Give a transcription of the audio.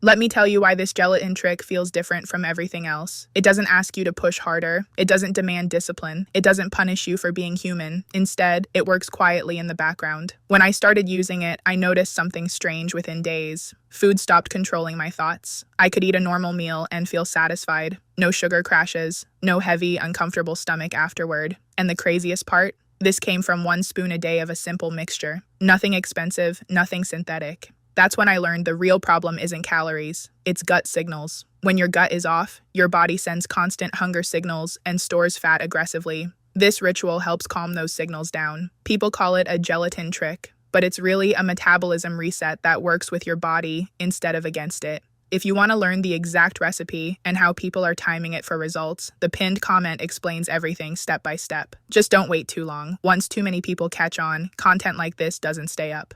Let me tell you why this gelatin trick feels different from everything else. It doesn't ask you to push harder. It doesn't demand discipline. It doesn't punish you for being human. Instead, it works quietly in the background. When I started using it, I noticed something strange within days. Food stopped controlling my thoughts. I could eat a normal meal and feel satisfied. No sugar crashes. No heavy, uncomfortable stomach afterward. And the craziest part? This came from 1 spoon a day of a simple mixture. Nothing expensive, nothing synthetic. That's when I learned the real problem isn't calories, it's gut signals. When your gut is off, your body sends constant hunger signals and stores fat aggressively. This ritual helps calm those signals down. People call it a gelatin trick, but it's really a metabolism reset that works with your body instead of against it. If you want to learn the exact recipe and how people are timing it for results, the pinned comment explains everything step by step. Just don't wait too long. Once too many people catch on, content like this doesn't stay up.